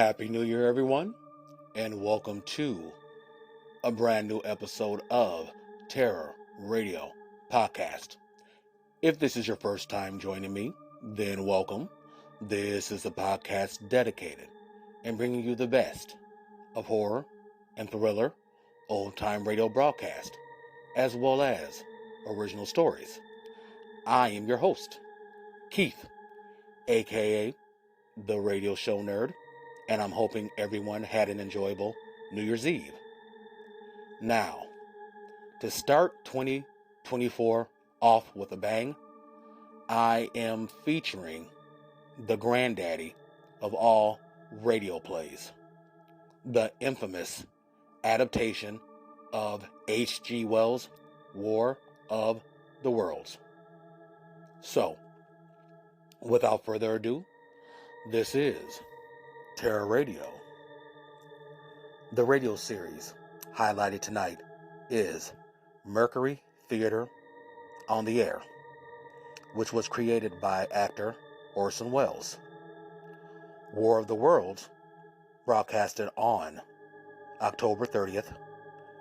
Happy New Year, everyone, and welcome to a brand new episode of Terror Radio Podcast. If this is your first time joining me, then welcome. This is a podcast dedicated and bringing you the best of horror and thriller, old-time radio broadcast, as well as original stories. I am your host, Keith, aka the Radio Show Nerd, and I'm hoping everyone had an enjoyable New Year's Eve. Now, to start 2024 off with a bang, I am featuring the granddaddy of all radio plays, the infamous adaptation of H.G. Wells' War of the Worlds. So, without further ado, this is Terror Radio. The radio series highlighted tonight is Mercury Theater on the Air, which was created by actor Orson Welles. War of the Worlds broadcasted on October 30th,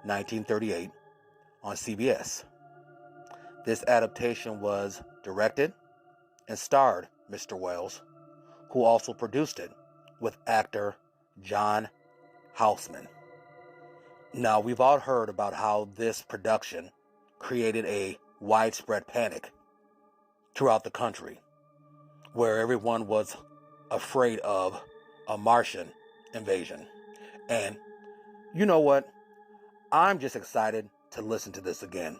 1938 on CBS. This adaptation was directed and starred Mr. Welles, who also produced it with actor John Houseman. Now, we've all heard about how this production created a widespread panic throughout the country, where everyone was afraid of a Martian invasion. And you know what? I'm just excited to listen to this again.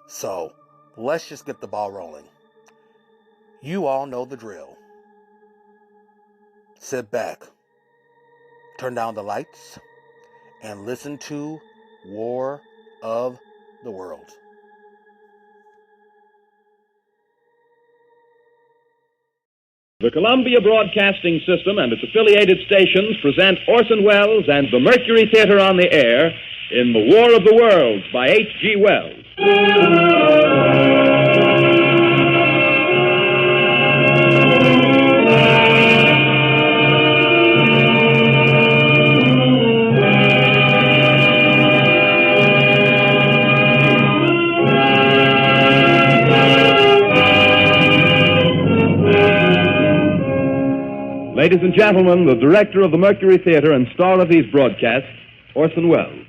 So let's just get the ball rolling. You all know the drill. Sit back, turn down the lights, and listen to War of the Worlds. The Columbia Broadcasting System and its affiliated stations present Orson Welles and the Mercury Theater on the Air in The War of the Worlds by H.G. Wells. Ladies and gentlemen, the director of the Mercury Theater and star of these broadcasts, Orson Welles.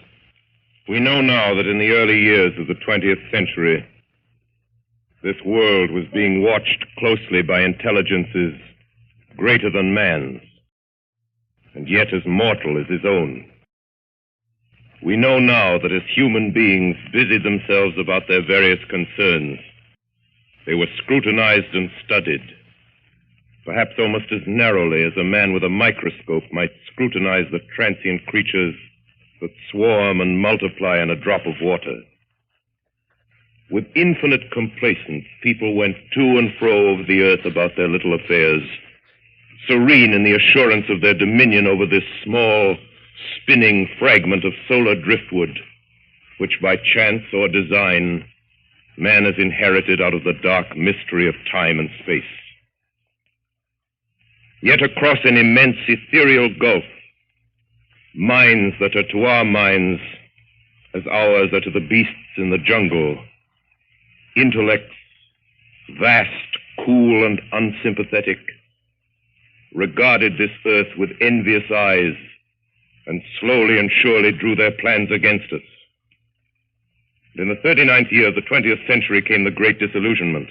We know now that in the early years of the 20th century, this world was being watched closely by intelligences greater than man's, and yet as mortal as his own. We know now that as human beings busied themselves about their various concerns, they were scrutinized and studied, perhaps almost as narrowly as a man with a microscope might scrutinize the transient creatures that swarm and multiply in a drop of water. With infinite complacence, people went to and fro over the earth about their little affairs, serene in the assurance of their dominion over this small, spinning fragment of solar driftwood, which by chance or design, man has inherited out of the dark mystery of time and space. Yet across an immense ethereal gulf, minds that are to our minds as ours are to the beasts in the jungle, intellects, vast, cool, and unsympathetic, regarded this earth with envious eyes and slowly and surely drew their plans against us. In the 39th year of the 20th century came the Great Disillusionment.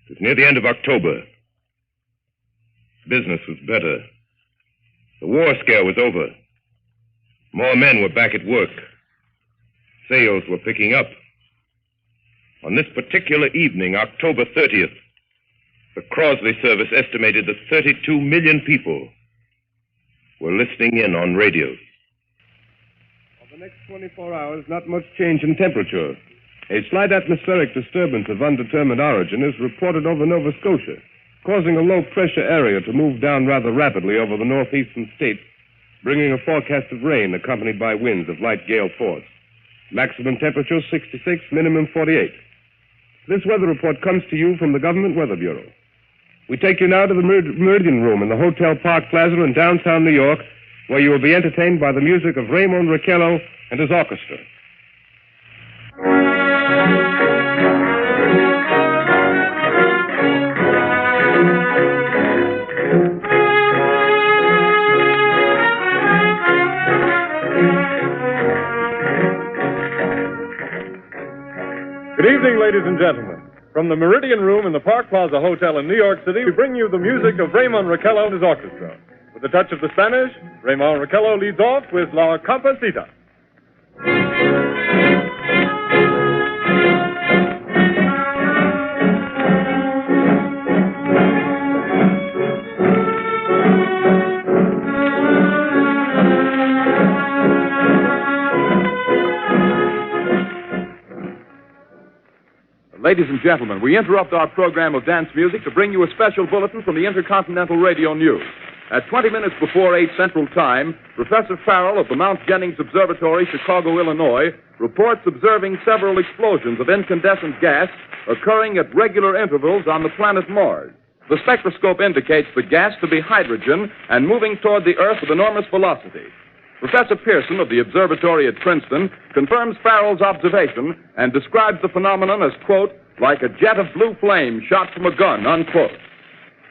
It was near the end of October. Business was better. The war scare was over. More men were back at work. Sales were picking up. On this particular evening, October 30th, the Crosley service estimated that 32 million people were listening in on radios. For the next 24 hours, not much change in temperature. A slight atmospheric disturbance of undetermined origin is reported over Nova Scotia, causing a low-pressure area to move down rather rapidly over the northeastern states, bringing a forecast of rain accompanied by winds of light gale force. Maximum temperature 66, minimum 48. This weather report comes to you from the Government Weather Bureau. We take you now to the Meridian Room in the Hotel Park Plaza in downtown New York, where you will be entertained by the music of Raymond Raquello and his orchestra. Good evening, ladies and gentlemen. From the Meridian Room in the Park Plaza Hotel in New York City, we bring you the music of Raymond Raquello and his orchestra. With a touch of the Spanish, Raymond Raquello leads off with La Comparsita. Ladies and gentlemen, we interrupt our program of dance music to bring you a special bulletin from the Intercontinental Radio News. At 20 minutes before 8 Central Time, Professor Farrell of the Mount Jennings Observatory, Chicago, Illinois, reports observing several explosions of incandescent gas occurring at regular intervals on the planet Mars. The spectroscope indicates the gas to be hydrogen and moving toward the Earth with enormous velocity. Professor Pearson of the observatory at Princeton confirms Farrell's observation and describes the phenomenon as, quote, like a jet of blue flame shot from a gun, unquote.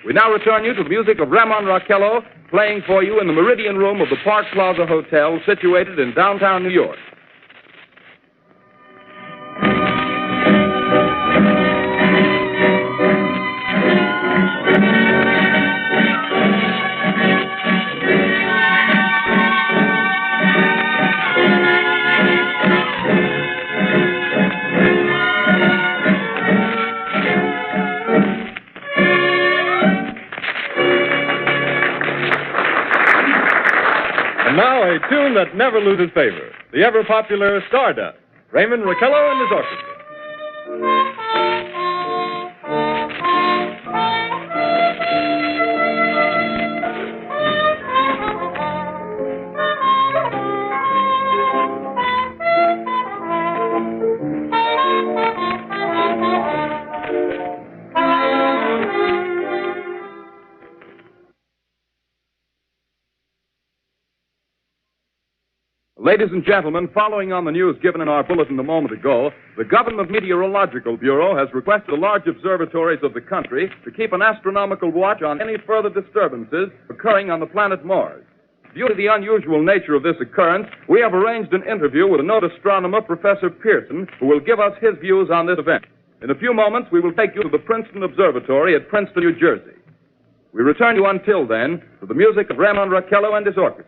We now return you to the music of Raymond Raquello, playing for you in the Meridian Room of the Park Plaza Hotel, situated in downtown New York. And now a tune that never loses favor, the ever-popular Stardust, Raymond Raquello and his orchestra. Ladies and gentlemen, following on the news given in our bulletin a moment ago, the Government Meteorological Bureau has requested the large observatories of the country to keep an astronomical watch on any further disturbances occurring on the planet Mars. Due to the unusual nature of this occurrence, we have arranged an interview with a noted astronomer, Professor Pearson, who will give us his views on this event. In a few moments, we will take you to the Princeton Observatory at Princeton, New Jersey. We return you until then to the music of Raymond Raquello and his orchestra.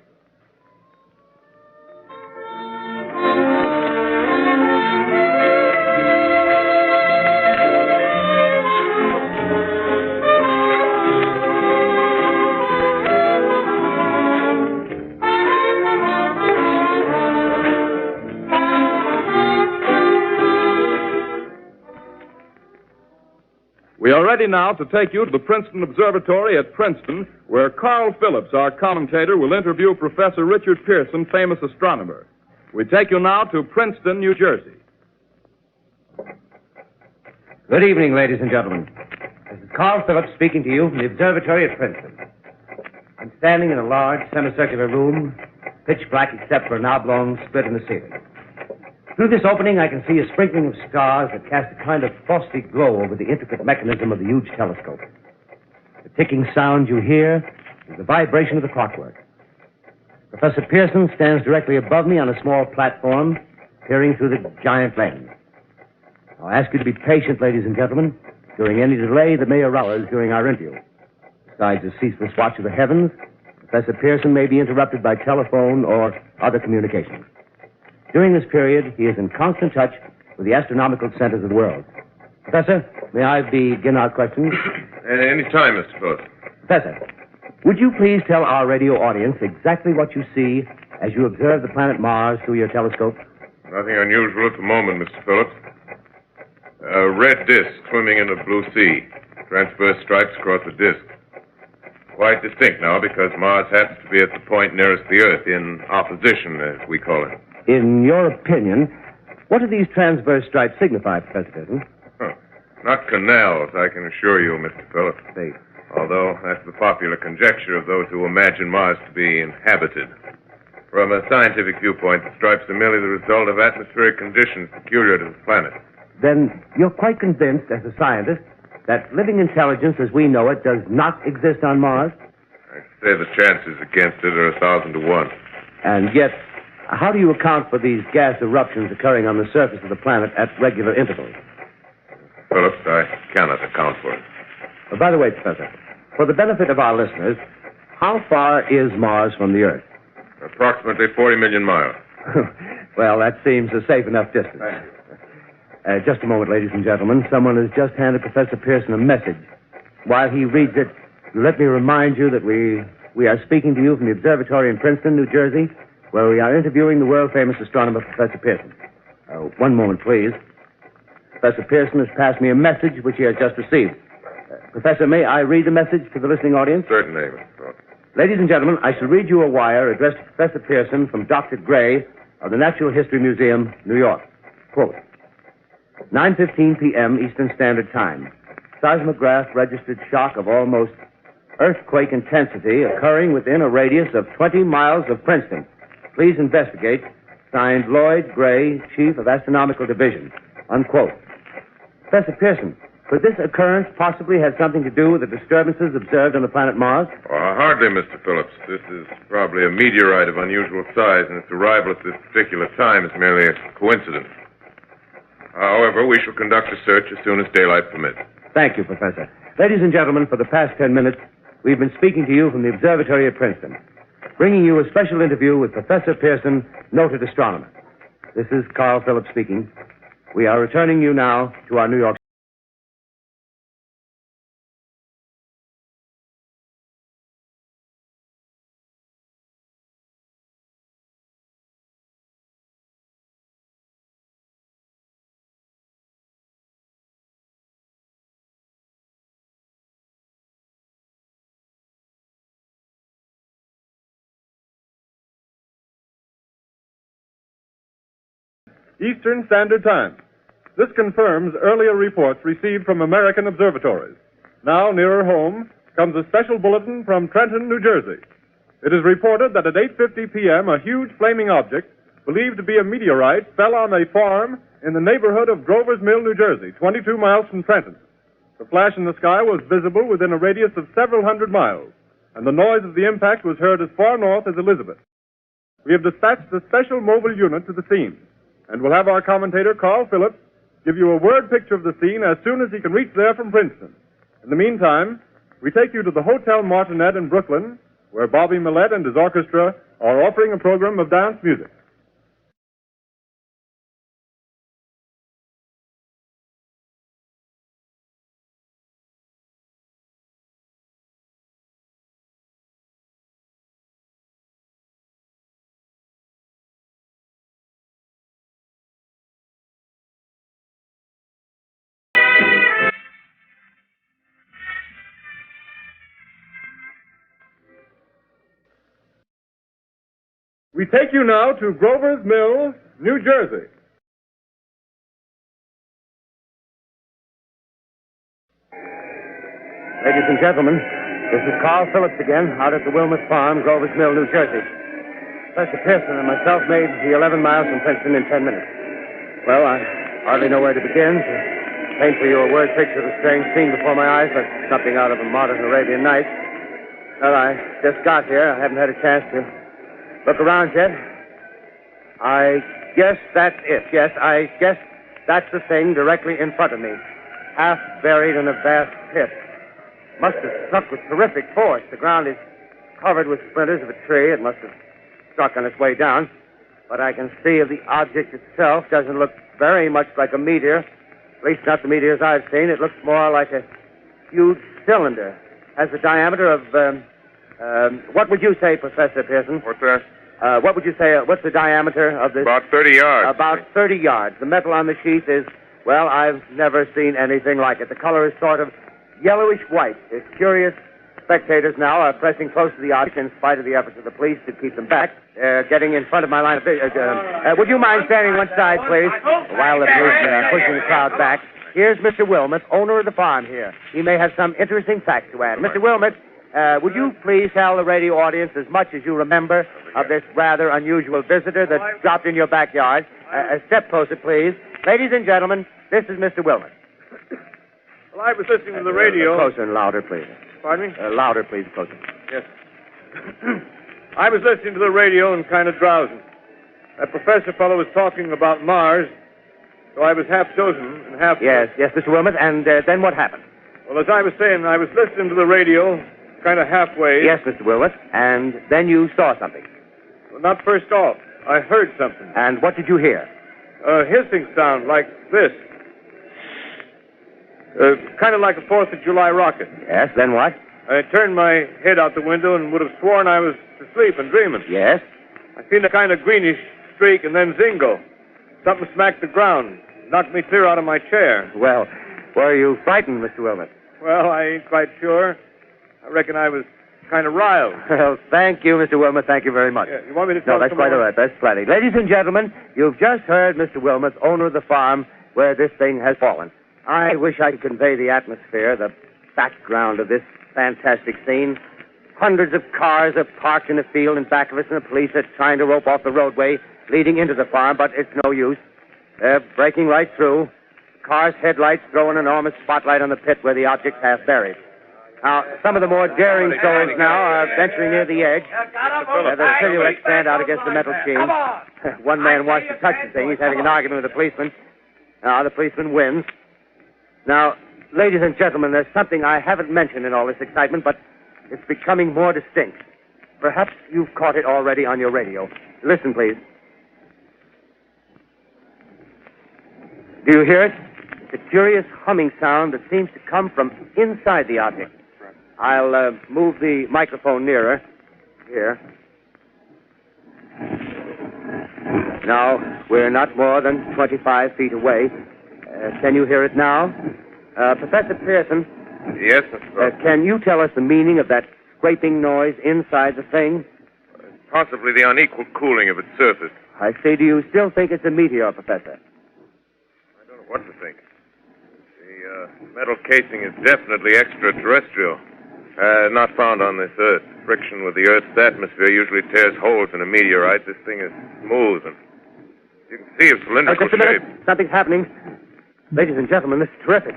We are ready now to take you to the Princeton Observatory at Princeton, where Carl Phillips, our commentator, will interview Professor Richard Pearson, famous astronomer. We take you now to Princeton, New Jersey. Good evening, ladies and gentlemen. This is Carl Phillips speaking to you from the observatory at Princeton. I'm standing in a large semicircular room, pitch black except for an oblong split in the ceiling. Through this opening, I can see a sprinkling of stars that cast a kind of frosty glow over the intricate mechanism of the huge telescope. The ticking sound you hear is the vibration of the clockwork. Professor Pearson stands directly above me on a small platform, peering through the giant lens. I'll ask you to be patient, ladies and gentlemen, during any delay that may arouse during our interview. Besides the ceaseless watch of the heavens, Professor Pearson may be interrupted by telephone or other communications. During this period, he is in constant touch with the astronomical centers of the world. Professor, may I begin our questions? Any time, Mr. Phillips. Professor, would you please tell our radio audience exactly what you see as you observe the planet Mars through your telescope? Nothing unusual at the moment, Mr. Phillips. A red disk swimming in a blue sea. Transverse stripes across the disk. Quite distinct now because Mars happens to be at the point nearest the Earth, in opposition, as we call it. In your opinion, what do these transverse stripes signify, Professor Pearson? Not canals, I can assure you, Mr. Phillips. although that's the popular conjecture of those who imagine Mars to be inhabited. From a scientific viewpoint, the stripes are merely the result of atmospheric conditions peculiar to the planet. Then you're quite convinced, as a scientist, that living intelligence as we know it does not exist on Mars? I'd say the chances against it are 1,000 to 1. And yet, how do you account for these gas eruptions occurring on the surface of the planet at regular intervals? Phillips, I cannot account for it. By the way, Professor, for the benefit of our listeners, how far is Mars from the Earth? Approximately 40 million miles. Well, that seems a safe enough distance. Just a moment, ladies and gentlemen. Someone has just handed Professor Pearson a message. While he reads it, let me remind you that we are speaking to you from the observatory in Princeton, New Jersey, where we are interviewing the world-famous astronomer, Professor Pearson. One moment, please. Professor Pearson has passed me a message which he has just received. Professor, may I read the message to the listening audience? Certainly, Mr. Phillips. Ladies and gentlemen, I shall read you a wire addressed to Professor Pearson from Dr. Gray of the Natural History Museum, New York. Quote, 9:15 p.m. Eastern Standard Time. Seismograph registered shock of almost earthquake intensity occurring within a radius of 20 miles of Princeton. Please investigate. Signed, Lloyd Gray, Chief of Astronomical Division. Unquote. Professor Pearson, could this occurrence possibly have something to do with the disturbances observed on the planet Mars? Hardly, Mr. Phillips. This is probably a meteorite of unusual size, and its arrival at this particular time is merely a coincidence. However, we shall conduct a search as soon as daylight permits. Thank you, Professor. Ladies and gentlemen, for the past 10 minutes, we've been speaking to you from the observatory at Princeton, bringing you a special interview with Professor Pearson, noted astronomer. This is Carl Phillips speaking. We are returning you now to our New York. Eastern Standard Time. This confirms earlier reports received from American observatories. Now, nearer home, comes a special bulletin from Trenton, New Jersey. It is reported that at 8:50 p.m., a huge flaming object, believed to be a meteorite, fell on a farm in the neighborhood of Grover's Mill, New Jersey, 22 miles from Trenton. The flash in the sky was visible within a radius of several hundred miles, and the noise of the impact was heard as far north as Elizabeth. We have dispatched a special mobile unit to the scene, and we'll have our commentator, Carl Phillips, give you a word picture of the scene as soon as he can reach there from Princeton. In the meantime, we take you to the Hotel Martinet in Brooklyn, where Bobby Millett and his orchestra are offering a program of dance music. We take you now to Grover's Mill, New Jersey. Ladies and gentlemen, this is Carl Phillips again, out at the Wilmot Farm, Grover's Mill, New Jersey. Professor Pearson and myself made the 11 miles from Princeton in 10 minutes. Well, I hardly know where to begin. To paint for you a word picture of the strange scene before my eyes, like something out of a modern Arabian Nights. Well, I just got here. I haven't had a chance to look around yet. I guess that's it. Yes, I guess that's the thing directly in front of me, half buried in a vast pit. Must have struck with terrific force. The ground is covered with splinters of a tree. It must have struck on its way down. But I can see the object itself doesn't look very much like a meteor. At least not the meteors I've seen. It looks more like a huge cylinder. Has a diameter of, what would you say, Professor Pearson? What's that? What would you say, what's the diameter of this? About 30 yards. About 30 yards. The metal on the sheath is, well, I've never seen anything like it. The color is sort of yellowish white. The curious spectators now are pressing close to the object in spite of the efforts of the police to keep them back. They're getting in front of my line of vision. Would you mind standing one side, please? While the police are pushing the crowd back. here's Mr. Wilmot, owner of the farm here. He may have some interesting facts to add. Mr. Wilmot, would you please tell the radio audience as much as you remember of this rather unusual visitor that dropped in your backyard? A step closer, please. Ladies and gentlemen, this is Mr. Wilmot. Well, I was listening to the radio. Closer and louder, please. Pardon me? Louder, please, closer. Yes. I was listening to the radio and kind of drowsing. That professor fellow was talking about Mars, so I was half chosen and half... Yes, Mr. Wilmot, and then what happened? Well, as I was saying, I was listening to the radio, kind of halfway. Yes, Mr. Wilmot, and then you saw something. Well, not first off. I heard something. And what did you hear? A hissing sound like this. Kind of like a 4th of July rocket. Yes, then what? I turned my head out the window and would have sworn I was asleep and dreaming. Yes? I seen a kind of greenish streak and then zingo. Something smacked the ground, knocked me clear out of my chair. Well, were you frightened, Mr. Wilmot? Well, I ain't quite sure. I reckon I was kind of riled. Well, thank you, Mr. Wilmot. Thank you very much. Yeah, you want me to tell No, that's some quite more? all right. That's plenty. Ladies and gentlemen, you've just heard Mr. Wilmot, owner of the farm where this thing has fallen. I wish I could convey the atmosphere, the background of this fantastic scene. Hundreds of cars are parked in a field in back of us, and the police are trying to rope off the roadway leading into the farm, but it's no use. They're breaking right through. The car's headlights throw an enormous spotlight on the pit where the object's half buried. Now, some of the more daring souls now are venturing near the edge. Their silhouettes stand out against the metal sheen. One man wants to touch the thing. He's having an argument with the policeman. Now, the policeman wins. Now, ladies and gentlemen, there's something I haven't mentioned in all this excitement, but it's becoming more distinct. Perhaps you've caught it already on your radio. Listen, please. Do you hear it? It's a curious humming sound that seems to come from inside the object. I'll move the microphone nearer. Here. Now, we're not more than 25 feet away. Can you hear it now? Professor Pearson. Yes, Mr. Gross. Can you tell us the meaning of that scraping noise inside the thing? Possibly the unequal cooling of its surface. I say, do you still think it's a meteor, Professor? I don't know what to think. The metal casing is definitely extraterrestrial. Not found on this Earth. Friction with the Earth's atmosphere usually tears holes in a meteorite. This thing is smooth, and you can see its cylindrical Just a minute. shape. Something's happening. Ladies and gentlemen, this is terrific.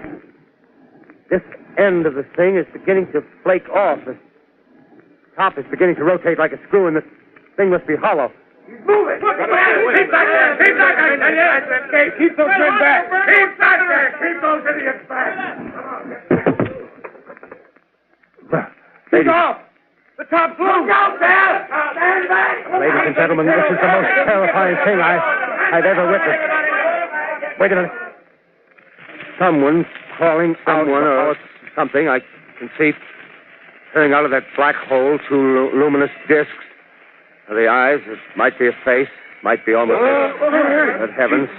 This end of the thing is beginning to flake off. The top is beginning to rotate like a screw, and the thing must be hollow. Move it! Keep back there! Keep back there! Keep those men back! Keep back there! Keep those idiots back! Keep off! The top's loose! Look out there! Stand back! Ladies and gentlemen, this is the most terrifying thing I've ever witnessed. Wait a minute. Someone's crawling out or something. I can see turning out of that black hole two luminous discs. The eyes, it might be a face, might be almost Good heavens,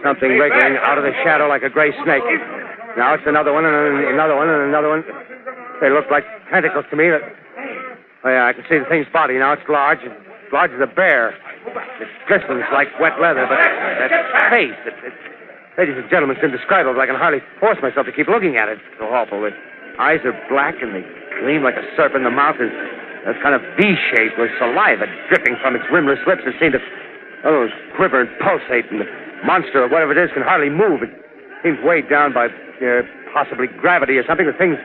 something wriggling out of the shadow like a gray snake. Now it's another one, and another one, and another one. They look like tentacles to me. Oh, yeah, I can see the thing's body now. It's large as a bear. It glistens like wet leather, but that face, ladies and gentlemen, it's indescribable. I can hardly force myself to keep looking at it. It's so awful. The eyes are black, and they gleam like a serpent. The mouth is a kind of V-shape with saliva dripping from its rimless lips that seem to quiver and pulsate, and the monster, or whatever it is, can hardly move. It seems weighed down by possibly gravity or something. The thing's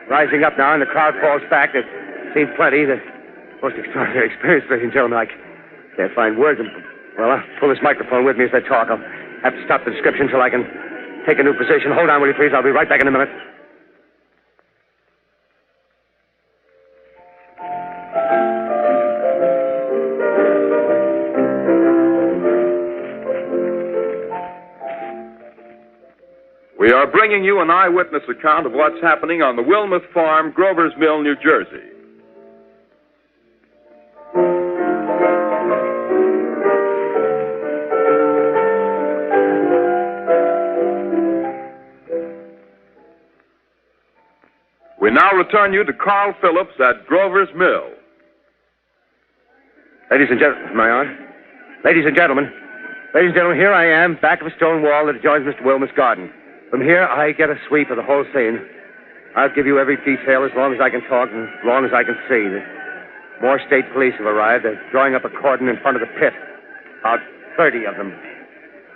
rising up now, and the crowd falls back. There seems plenty. The most extraordinary experience, ladies and gentlemen. I can't find words. Well, I'll pull this microphone with me as I talk. I'll have to stop the description till I can take a new position. Hold on, will you, please? I'll be right back in a minute. We are bringing you an eyewitness account of what's happening on the Wilmuth Farm, Grover's Mill, New Jersey. We now return you to Carl Phillips at Grover's Mill. Ladies and gentlemen, am I on? Ladies and gentlemen, here I am, back of a stone wall that adjoins Mr. Wilmot's garden. From here, I get a sweep of the whole scene. I'll give you every detail as long as I can talk and as long as I can see. More state police have arrived. They're drawing up a cordon in front of the pit. About 30 of them.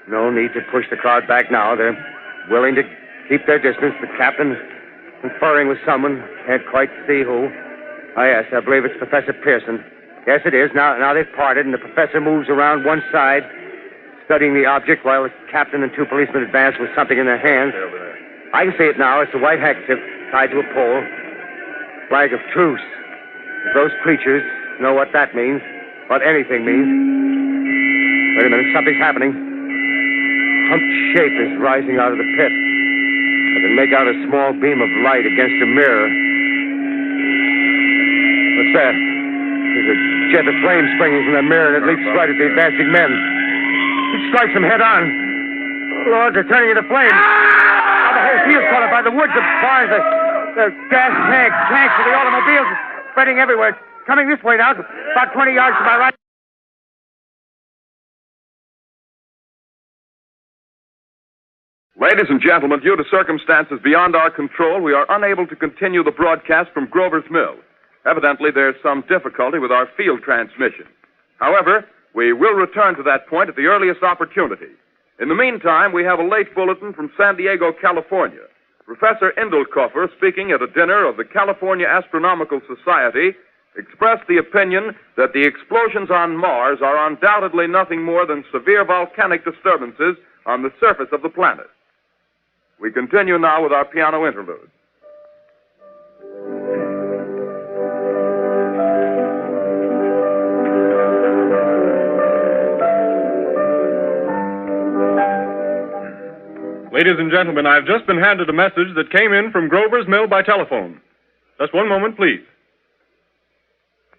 No need to push the crowd back now. They're willing to keep their distance. The captain conferring with someone. Can't quite see who. Oh, yes, I believe it's Professor Pearson. Yes, it is. Now they've parted, and the professor moves around one side, studying the object, while the captain and two policemen advance with something in their hands. I can see it now. It's a white handkerchief tied to a pole. Flag of truce. If those creatures know what that means, what anything means. Wait a minute, something's happening. A humped shape is rising out of the pit. I can make out a small beam of light against a mirror. What's that? There's a jet of flame springing from the mirror, and it leaps right at the advancing men. It strikes them head on. Oh, Lord, they're turning into flames. Now the whole field's caught up by the woods, the barns, the gas tanks for the automobiles spreading everywhere. It's coming this way now, about 20 yards to my right. Ladies and gentlemen, due to circumstances beyond our control, we are unable to continue the broadcast from Grover's Mill. Evidently, there's some difficulty with our field transmission. However, we will return to that point at the earliest opportunity. In the meantime, we have a late bulletin from San Diego, California. Professor Indelkoffer, speaking at a dinner of the California Astronomical Society, expressed the opinion that the explosions on Mars are undoubtedly nothing more than severe volcanic disturbances on the surface of the planet. We continue now with our piano interlude. Ladies and gentlemen, I've just been handed a message that came in from Grover's Mill by telephone. Just one moment, please.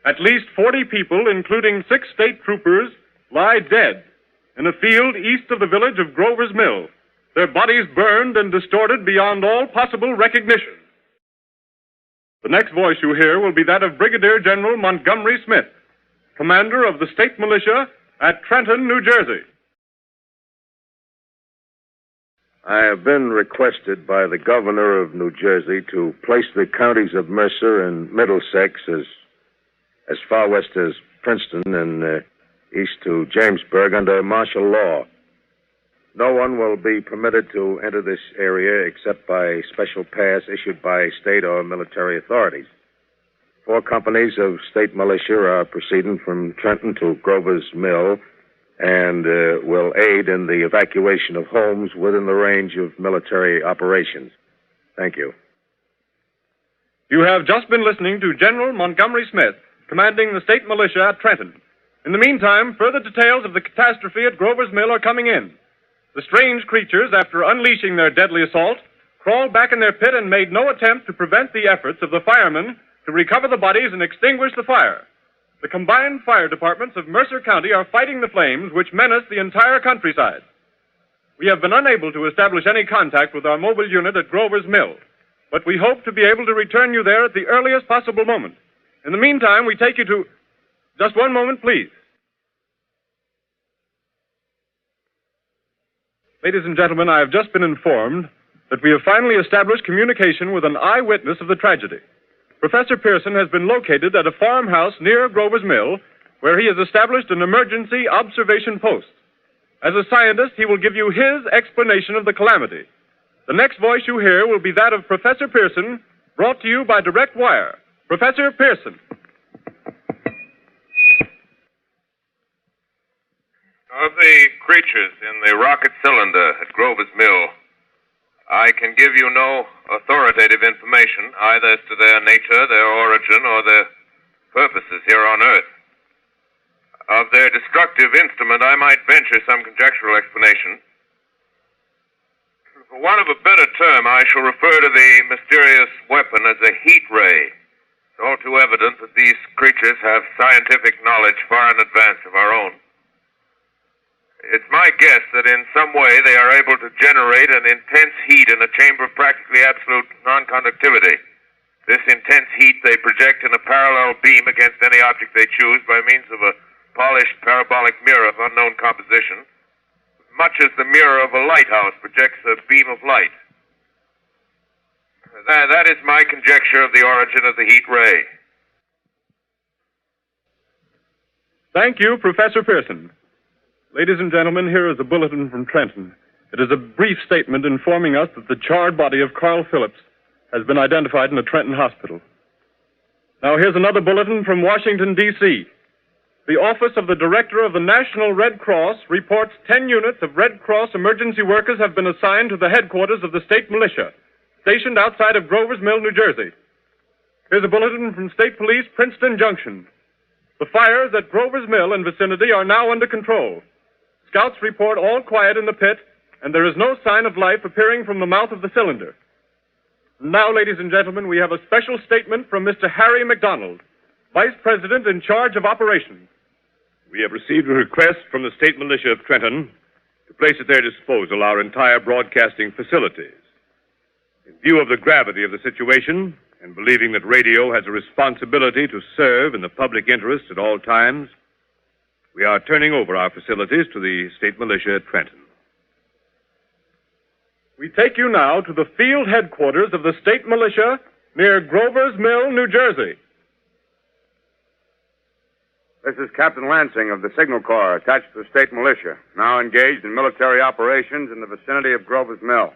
At least 40 people, including 6 state troopers, lie dead in a field east of the village of Grover's Mill, their bodies burned and distorted beyond all possible recognition. The next voice you hear will be that of Brigadier General Montgomery Smith, commander of the state militia at Trenton, New Jersey. I have been requested by the governor of New Jersey to place the counties of Mercer and Middlesex as far west as Princeton and east to Jamesburg under martial law. No one will be permitted to enter this area except by special pass issued by state or military authorities. 4 companies of state militia are proceeding from Trenton to Grover's Mill and will aid in the evacuation of homes within the range of military operations. Thank you. You have just been listening to General Montgomery Smith, commanding the state militia at Trenton. In the meantime, further details of the catastrophe at Grover's Mill are coming in. The strange creatures, after unleashing their deadly assault, crawled back in their pit and made no attempt to prevent the efforts of the firemen to recover the bodies and extinguish the fire. The combined fire departments of Mercer County are fighting the flames which menace the entire countryside. We have been unable to establish any contact with our mobile unit at Grover's Mill, but we hope to be able to return you there at the earliest possible moment. In the meantime, we take you to... Just one moment, please. Ladies and gentlemen, I have just been informed that we have finally established communication with an eyewitness of the tragedy. Professor Pearson has been located at a farmhouse near Grover's Mill, where he has established an emergency observation post. As a scientist, he will give you his explanation of the calamity. The next voice you hear will be that of Professor Pearson, brought to you by direct wire. Professor Pearson. Of the creatures in the rocket cylinder at Grover's Mill, I can give you no authoritative information, either as to their nature, their origin, or their purposes here on Earth. Of their destructive instrument, I might venture some conjectural explanation. For want of a better term, I shall refer to the mysterious weapon as a heat ray. It's all too evident that these creatures have scientific knowledge far in advance of our own. It's my guess that in some way they are able to generate an intense heat in a chamber of practically absolute non-conductivity. This intense heat they project in a parallel beam against any object they choose by means of a polished parabolic mirror of unknown composition, much as the mirror of a lighthouse projects a beam of light. That is my conjecture of the origin of the heat ray. Thank you, Professor Pearson. Ladies and gentlemen, here is a bulletin from Trenton. It is a brief statement informing us that the charred body of Carl Phillips has been identified in a Trenton hospital. Now, here's another bulletin from Washington, D.C. The Office of the Director of the National Red Cross reports 10 units of Red Cross emergency workers have been assigned to the headquarters of the state militia, stationed outside of Grover's Mill, New Jersey. Here's a bulletin from State Police, Princeton Junction. The fires at Grover's Mill and vicinity are now under control. Scouts report all quiet in the pit, and there is no sign of life appearing from the mouth of the cylinder. Now, ladies and gentlemen, we have a special statement from Mr. Harry McDonald, Vice President in charge of operations. We have received a request from the state militia of Trenton to place at their disposal our entire broadcasting facilities. In view of the gravity of the situation, and believing that radio has a responsibility to serve in the public interest at all times, we are turning over our facilities to the state militia at Trenton. We take you now to the field headquarters of the state militia near Grover's Mill, New Jersey. This is Captain Lansing of the Signal Corps, attached to the state militia, now engaged in military operations in the vicinity of Grover's Mill.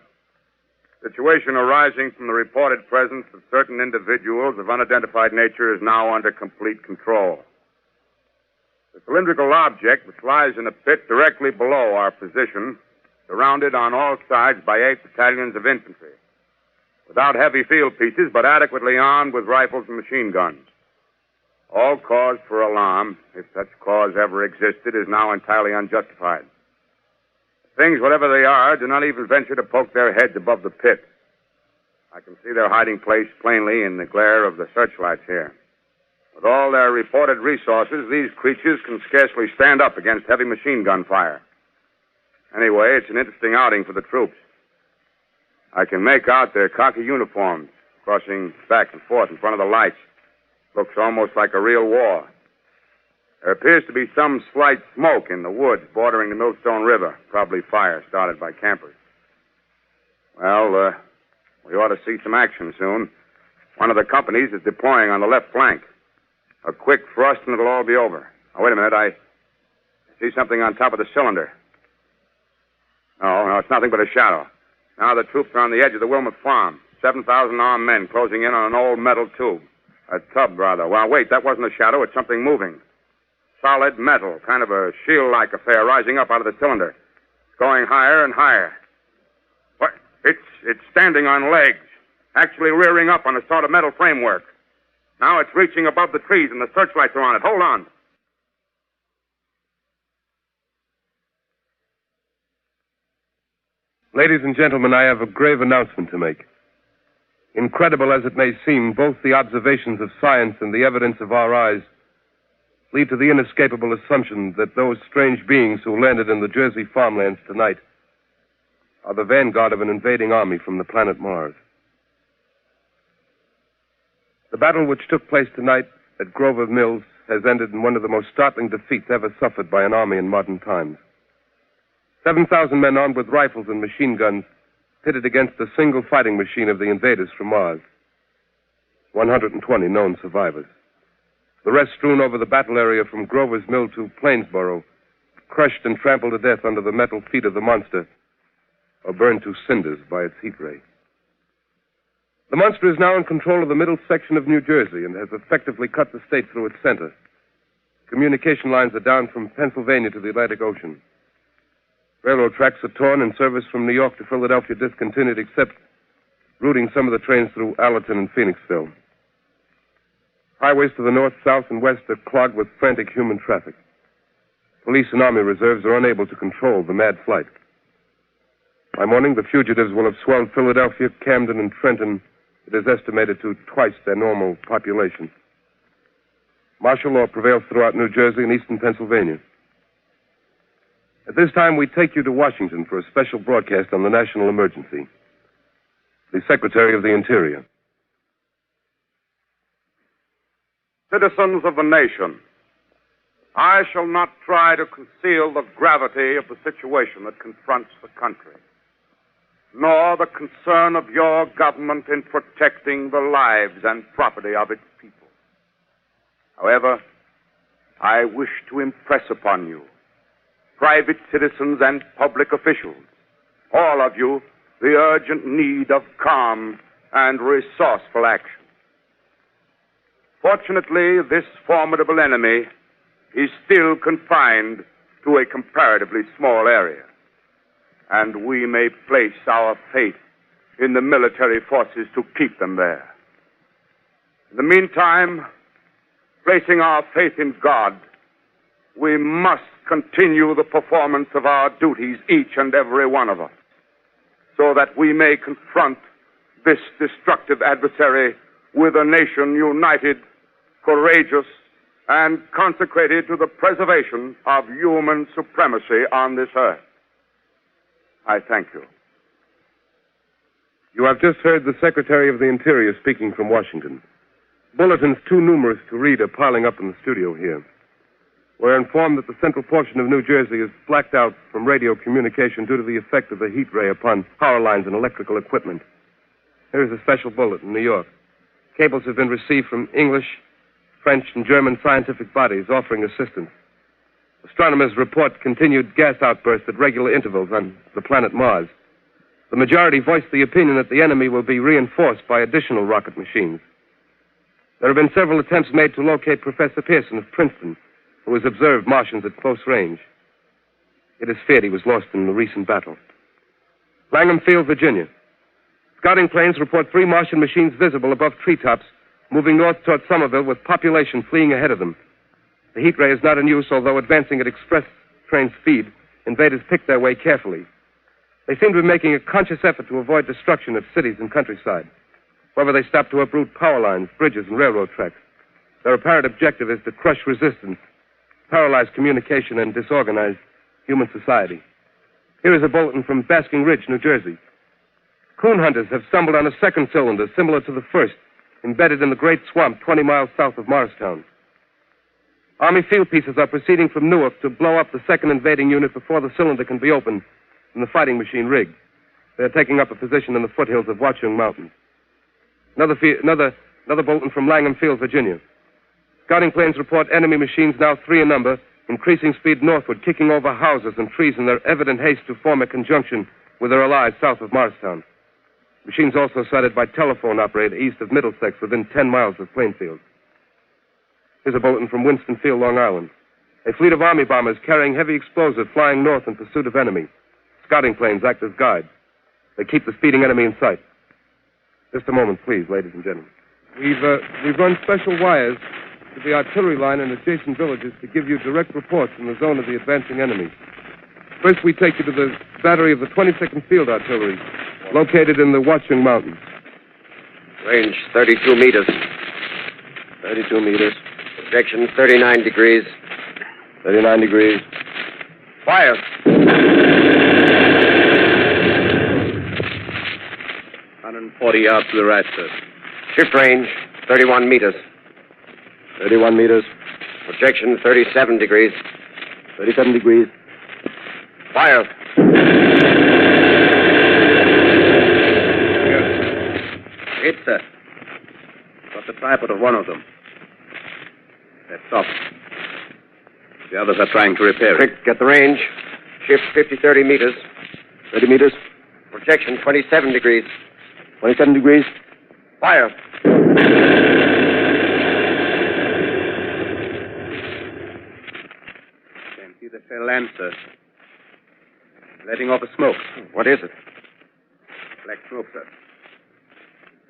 Situation arising from the reported presence of certain individuals of unidentified nature is now under complete control. The cylindrical object, which lies in a pit directly below our position, surrounded on all sides by 8 battalions of infantry, without heavy field pieces, but adequately armed with rifles and machine guns. All cause for alarm, if such cause ever existed, is now entirely unjustified. Things, whatever they are, do not even venture to poke their heads above the pit. I can see their hiding place plainly in the glare of the searchlights here. With all their reported resources, these creatures can scarcely stand up against heavy machine gun fire. Anyway, it's an interesting outing for the troops. I can make out their khaki uniforms crossing back and forth in front of the lights. Looks almost like a real war. There appears to be some slight smoke in the woods bordering the Millstone River, probably fire started by campers. Well, we ought to see some action soon. One of the companies is deploying on the left flank. A quick thrust and it'll all be over. Now, wait a minute. I see something on top of the cylinder. No, it's nothing but a shadow. Now the troops are on the edge of the Wilmot Farm. 7,000 armed men closing in on an old metal tube. A tub, rather. Well, wait, that wasn't a shadow. It's something moving. Solid metal, kind of a shield-like affair rising up out of the cylinder. It's going higher and higher. What? It's standing on legs, actually rearing up on a sort of metal framework. Now it's reaching above the trees and the searchlights are on it. Hold on. Ladies and gentlemen, I have a grave announcement to make. Incredible as it may seem, both the observations of science and the evidence of our eyes lead to the inescapable assumption that those strange beings who landed in the Jersey farmlands tonight are the vanguard of an invading army from the planet Mars. The battle which took place tonight at Grover Mills has ended in one of the most startling defeats ever suffered by an army in modern times. 7,000 men armed with rifles and machine guns pitted against a single fighting machine of the invaders from Mars. 120 known survivors. The rest strewn over the battle area from Grover's Mill to Plainsboro, crushed and trampled to death under the metal feet of the monster, or burned to cinders by its heat ray. The monster is now in control of the middle section of New Jersey and has effectively cut the state through its center. Communication lines are down from Pennsylvania to the Atlantic Ocean. Railroad tracks are torn and service from New York to Philadelphia discontinued, except routing some of the trains through Allerton and Phoenixville. Highways to the north, south, and west are clogged with frantic human traffic. Police and army reserves are unable to control the mad flight. By morning, the fugitives will have swelled Philadelphia, Camden, and Trenton, it is estimated, to twice their normal population. Martial law prevails throughout New Jersey and eastern Pennsylvania. At this time, we take you to Washington for a special broadcast on the national emergency. The Secretary of the Interior. Citizens of the nation, I shall not try to conceal the gravity of the situation that confronts the country. nor the concern of your government in protecting the lives and property of its people. However, I wish to impress upon you, private citizens and public officials, all of you, the urgent need of calm and resourceful action. Fortunately, this formidable enemy is still confined to a comparatively small area, and we may place our faith in the military forces to keep them there. In the meantime, placing our faith in God, we must continue the performance of our duties, each and every one of us, so that we may confront this destructive adversary with a nation united, courageous, and consecrated to the preservation of human supremacy on this earth. I thank you. You have just heard the Secretary of the Interior speaking from Washington. Bulletins too numerous to read are piling up in the studio here. We're informed that the central portion of New Jersey is blacked out from radio communication due to the effect of the heat ray upon power lines and electrical equipment. Here is a special bulletin in New York. Cables have been received from English, French, and German scientific bodies offering assistance. Astronomers report continued gas outbursts at regular intervals on the planet Mars. The majority voiced the opinion that the enemy will be reinforced by additional rocket machines. There have been several attempts made to locate Professor Pearson of Princeton, who has observed Martians at close range. It is feared he was lost in the recent battle. Langham Field, Virginia. Scouting planes report 3 Martian machines visible above treetops, moving north toward Somerville with population fleeing ahead of them. The heat ray is not in use, although advancing at express train speed, invaders pick their way carefully. They seem to be making a conscious effort to avoid destruction of cities and countryside. However, they stop to uproot power lines, bridges, and railroad tracks. Their apparent objective is to crush resistance, paralyze communication, and disorganize human society. Here is a bulletin from Basking Ridge, New Jersey. Coon hunters have stumbled on a second cylinder similar to the first, embedded in the great swamp 20 miles south of Morristown. Army field pieces are proceeding from Newark to blow up the second invading unit before the cylinder can be opened and the fighting machine rigged. They are taking up a position in the foothills of Watchung Mountain. Another bulletin from Langham Field, Virginia. Scouting planes report enemy machines, now 3 in number, increasing speed northward, kicking over houses and trees in their evident haste to form a conjunction with their allies south of Morristown. Machines also sighted by telephone operator east of Middlesex, within 10 miles of Plainfield. Here's a bulletin from Winston Field, Long Island. A fleet of Army bombers carrying heavy explosives flying north in pursuit of enemy. Scouting planes act as guides. They keep the speeding enemy in sight. Just a moment, please, ladies and gentlemen. We've run special wires to the artillery line in adjacent villages to give you direct reports in the zone of the advancing enemy. First, we take you to the battery of the 22nd Field Artillery, located in the Watchung Mountains. Range 32 meters. 32 meters. Projection 39 degrees. 39 degrees. Fire. 140 yards to the right, sir. Shift range 31 meters. 31 meters. Projection 37 degrees. 37 degrees. Fire. Hit, sir. Got the tripod of one of them. That's off. The others are trying to repair it. Quick, get the range. Shift 30 meters. 30 meters. Projection 27 degrees. 27 degrees. Fire. Can see the shell land, sir. Letting off a smoke. What is it? Black smoke, sir.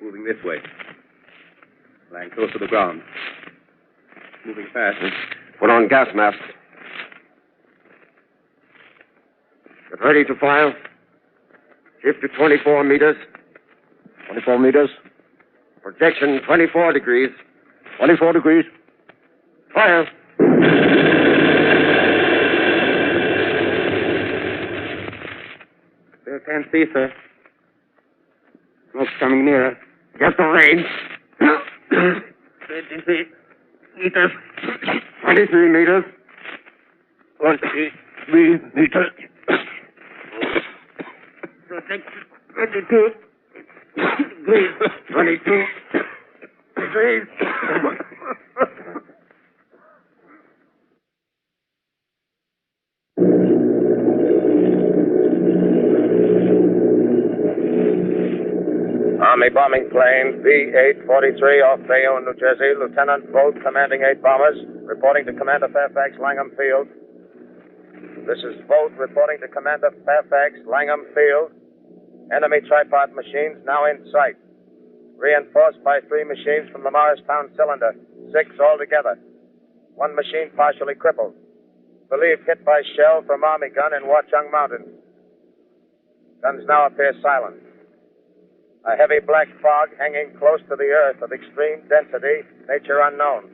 Moving this way. Lying close to the ground. Moving fast. Put on gas masks. Get ready to fire. Shift to 24 meters. 24 meters. Projection 24 degrees. 24 degrees. Fire. Still can't see, sir. Smoke's coming nearer. Get the range. 23 meters. 23 meters. 23 meters. Projection 22. Please. 22. Please. Army bombing plane B-843 off Bayonne, New Jersey. Lieutenant Vogt, commanding 8 bombers, reporting to Commander Fairfax, Langham Field. This is Vogt reporting to Commander Fairfax, Langham Field. Enemy tripod machines now in sight. Reinforced by 3 machines from the Morristown cylinder. 6 altogether. 1 machine partially crippled. Believed hit by shell from Army gun in Watchung Mountains. Guns now appear silent. A heavy black fog hanging close to the earth of extreme density, nature unknown.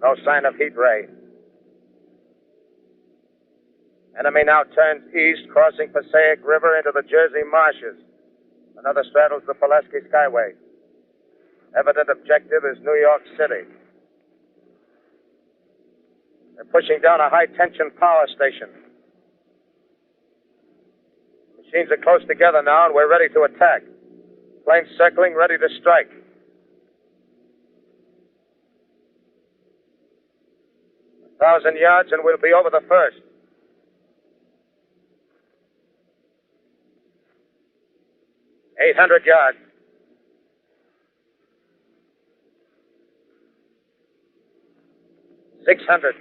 No sign of heat ray. Enemy now turns east, crossing Passaic River into the Jersey marshes. Another straddles the Pulaski Skyway. Evident objective is New York City. They're pushing down a high-tension power station. Machines are close together now, and we're ready to attack. Planes circling, ready to strike. A 1,000 yards, and we'll be over the first. Eight 800 yards. $600.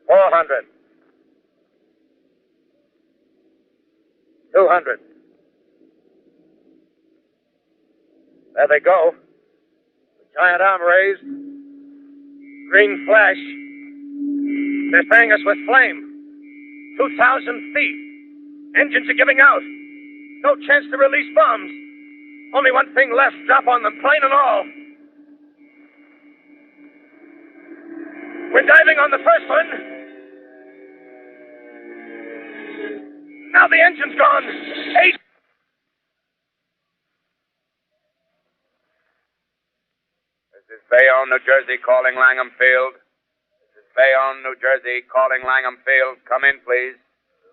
$400. $200. There they go. The giant arm raised. Green flash. They're spraying us with flame. 2,000 feet. Engines are giving out. No chance to release bombs. Only one thing left. Drop on them, plane and all. We're diving on the first one. Now the engine's gone. 8. This is Bayonne, New Jersey, calling Langham Field. This is Bayonne, New Jersey, calling Langham Field. Come in, please.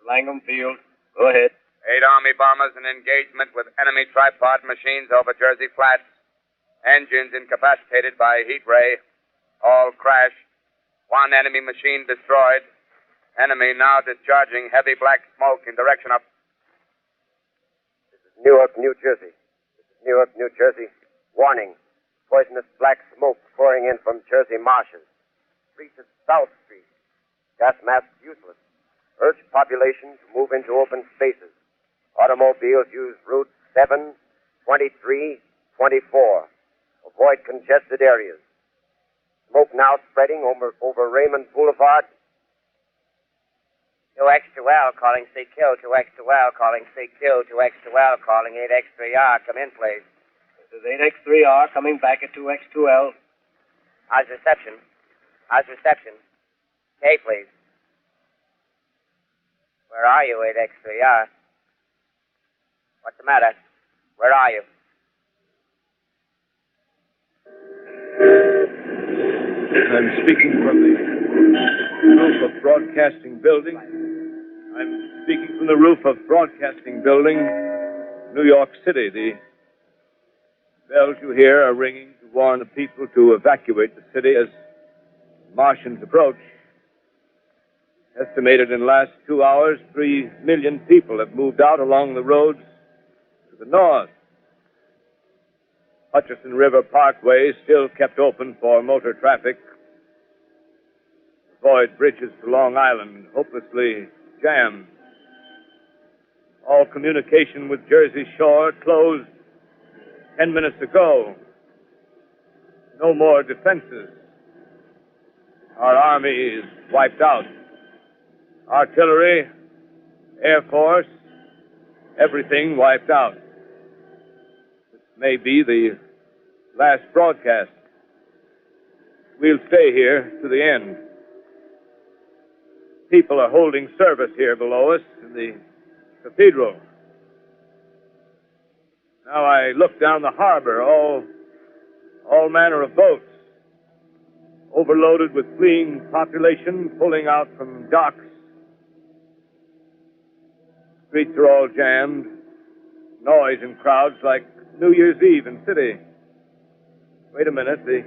Langham Field. Go ahead. 8 Army bombers in engagement with enemy tripod machines over Jersey Flats. Engines incapacitated by heat ray. All crashed. 1 enemy machine destroyed. Enemy now discharging heavy black smoke in direction of... This is Newark, New Jersey. This is Newark, New Jersey. Warning. Poisonous black smoke pouring in from Jersey marshes. Street is South Street. Gas masks useless. Urge population to move into open spaces. Automobiles use routes 7, 23, 24. Avoid congested areas. Smoke now spreading over Raymond Boulevard. 2X2L calling CQ, 2X2L calling CQ, 2X2L calling 8X3R. Come in, please. This is 8X3R coming back at 2X2L. How's reception? How's reception? K, please. Where are you, 8X3R? What's the matter? Where are you? I'm speaking from the roof of Broadcasting Building. I'm speaking from the roof of Broadcasting Building, New York City. The bells you hear are ringing to warn the people to evacuate the city as Martians approach. Estimated in the last 2 hours, 3 million people have moved out along the roads to the north. Hutchison River Parkway is still kept open for motor traffic. Avoid bridges to Long Island, hopelessly jammed. All communication with Jersey Shore closed 10 minutes ago. No more defenses. Our army is wiped out. Artillery, Air Force, everything wiped out. This may be the last broadcast. We'll stay here to the end. People are holding service here below us in the cathedral. Now I look down the harbor, all manner of boats. overloaded with fleeing population pulling out from docks. Streets are all jammed. Noise and crowds like New Year's Eve in city. Wait a minute. The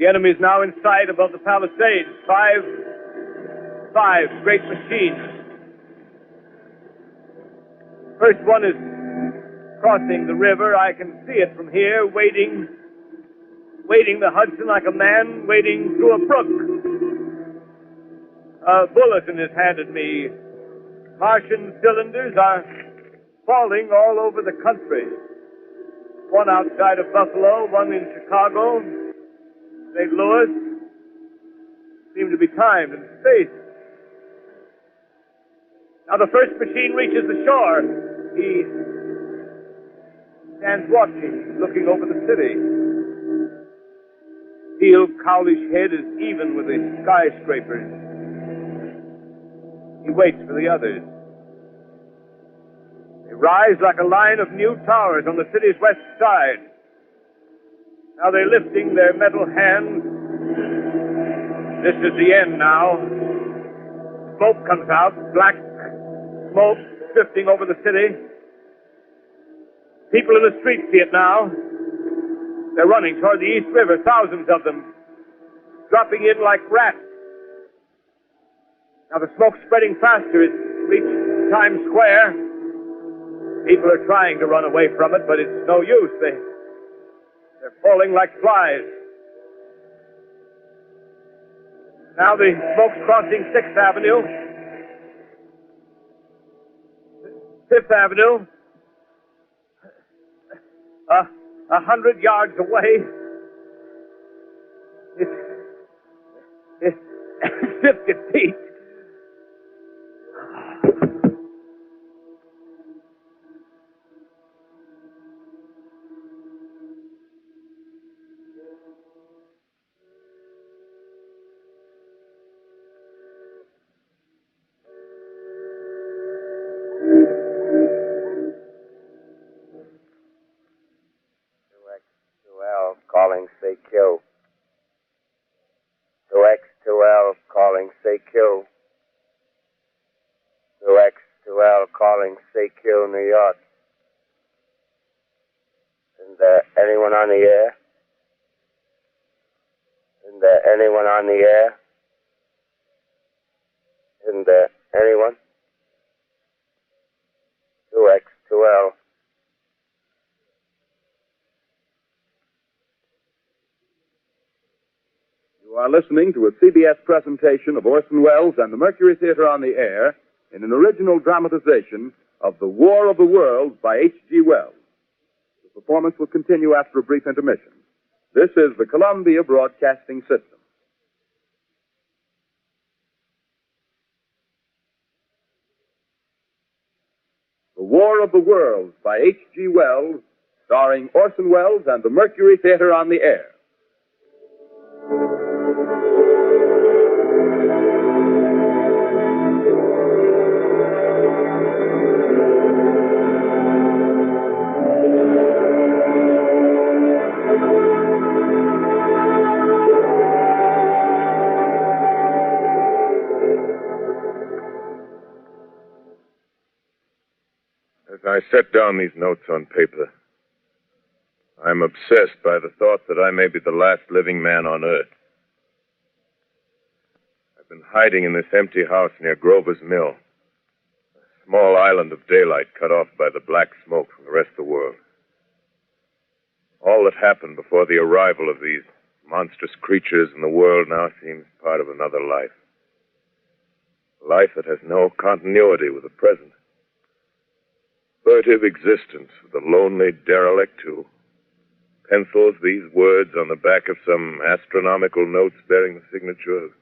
enemy's now in sight above the palisades. Five great machines. First one is crossing the river. I can see it from here, wading the Hudson like a man wading through a brook. A bulletin is handed me. Martian cylinders are falling all over the country. One outside of Buffalo, one in Chicago, St. Louis. Seem to be timed in space. Now the first machine reaches the shore. He stands watching, looking over the city. Steel Cowlish head is even with the skyscrapers. He waits for the others. They rise like a line of new towers on the city's west side. Now they're lifting their metal hands. This is the end now. Smoke comes out, black smoke drifting over the city. People in the streets see it now. They're running toward the East River, thousands of them, dropping in like rats. Now the smoke's spreading faster. It's reached Times Square. People are trying to run away from it, but it's no use. They're falling like flies. Now the smoke's crossing 6th Avenue. 5th Avenue. 100 yards away. It's 50 feet. Calling CQ. 2X2L calling CQ. 2X2L calling CQ, New York. Isn't there anyone on the air? Isn't there anyone on the air? Isn't there anyone? 2X2L. You are listening to a CBS presentation of Orson Welles and the Mercury Theater on the Air in an original dramatization of The War of the Worlds by H.G. Wells. The performance will continue after a brief intermission. This is the Columbia Broadcasting System. The War of the Worlds by H.G. Wells, starring Orson Welles and the Mercury Theater on the Air. As I set down these notes on paper, I'm obsessed by the thought that I may be the last living man on Earth. I've been hiding in this empty house near Grover's Mill, a small island of daylight cut off by the black smoke from the rest of the world. All that happened before the arrival of these monstrous creatures in the world now seems part of another life. A life that has no continuity with the present. Furtive existence of the lonely derelict who pencils these words on the back of some astronomical notes bearing the signature of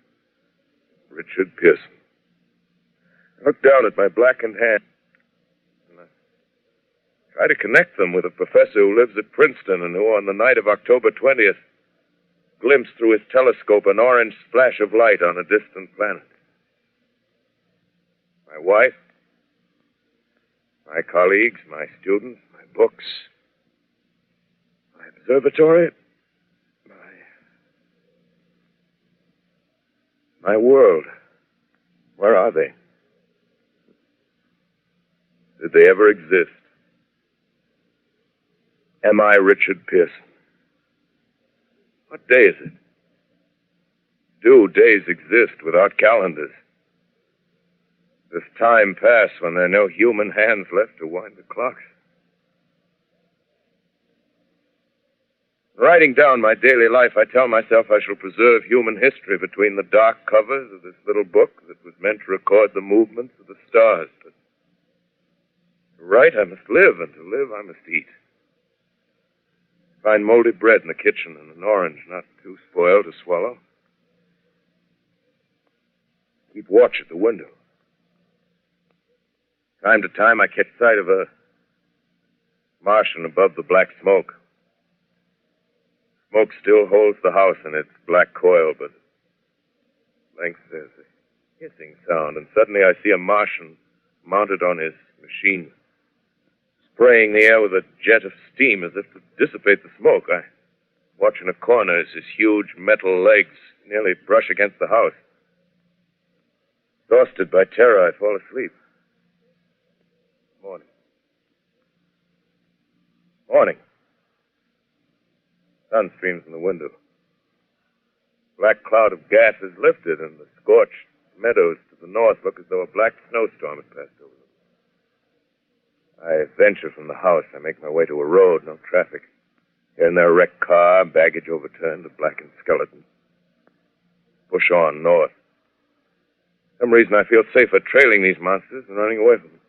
Richard Pearson. I look down at my blackened hand and I try to connect them with a professor who lives at Princeton and who, on the night of October 20th, glimpsed through his telescope an orange splash of light on a distant planet. My wife, my colleagues, my students, my books, my observatory, My world. Where are they? Did they ever exist? Am I Richard Pearson? What day is it? Do days exist without calendars? Does time pass when there are no human hands left to wind the clocks? Writing down my daily life, I tell myself I shall preserve human history between the dark covers of this little book that was meant to record the movements of the stars. But to write, I must live, and to live, I must eat. Find moldy bread in the kitchen and an orange not too spoiled to swallow. Keep watch at the window. Time to time, I catch sight of a Martian above the black smoke. Smoke still holds the house in its black coil, but at length there's a hissing sound, and suddenly I see a Martian mounted on his machine, spraying the air with a jet of steam as if to dissipate the smoke. I watch in a corner as his huge metal legs nearly brush against the house. Exhausted by terror, I fall asleep. Morning. Morning. Sun streams in the window. Black cloud of gas is lifted, and the scorched meadows to the north look as though a black snowstorm had passed over them. I venture from the house. I make my way to a road, no traffic. Here and there, a wrecked car, baggage overturned, a blackened skeleton. Push on north. For some reason, I feel safer trailing these monsters than running away from them.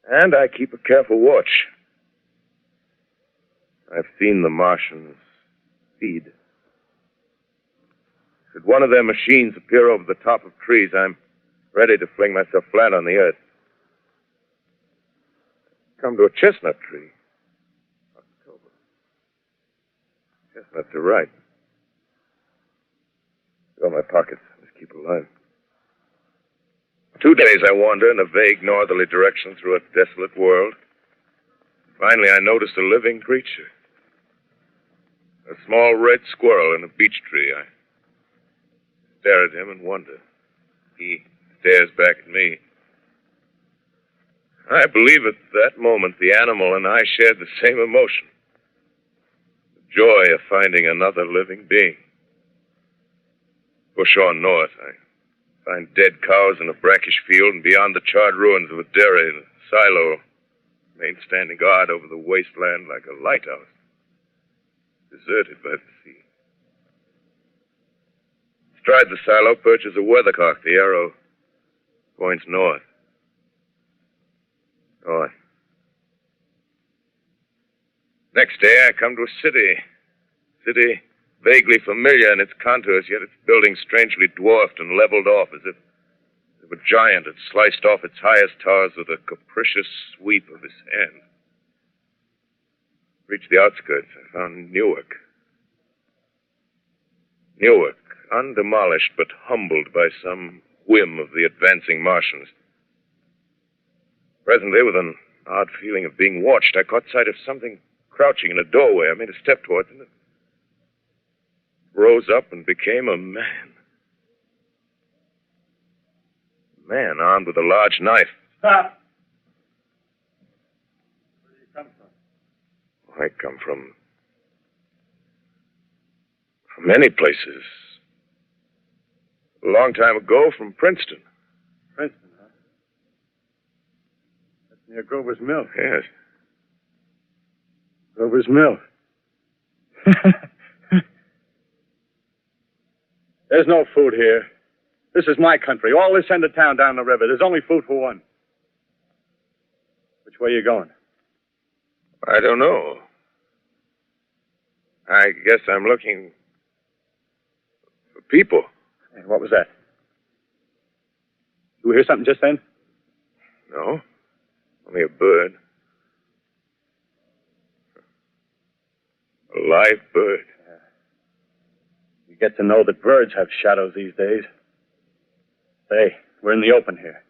And I keep a careful watch. I've seen the Martians feed. Should one of their machines appear over the top of trees, I'm ready to fling myself flat on the earth. Come to a chestnut tree. October. Chestnuts are ripe. Fill my pockets. Just keep alive. 2 days I wander in a vague northerly direction through a desolate world. Finally, I notice a living creature. A small red squirrel in a beech tree. I stare at him and wonder. He stares back at me. I believe at that moment the animal and I shared the same emotion. The joy of finding another living being. Push on north. I find dead cows in a brackish field, and beyond the charred ruins of a dairy and a silo remain standing guard over the wasteland like a lighthouse, deserted by the sea. Astride the silo perches a weathercock. The arrow points north. North. Next day, I come to a city. City vaguely familiar in its contours, yet its buildings strangely dwarfed and leveled off as if a giant had sliced off its highest towers with a capricious sweep of his hand. Reached the outskirts, I found Newark. Newark, undemolished but humbled by some whim of the advancing Martians. Presently, with an odd feeling of being watched, I caught sight of something crouching in a doorway. I made a step towards it. Rose up and became a man. A man armed with a large knife. Stop! Where do you come from? I come from many places. A long time ago, from Princeton. Princeton, huh? That's near Grover's Mill. Yes. Grover's Mill. There's no food here. This is my country. All this end of town down the river. There's only food for one. Which way are you going? I don't know. I guess I'm looking for people. Hey, what was that? You hear something just then? No. Only a bird. A live bird. You get to know that birds have shadows these days. Say, we're in the open here.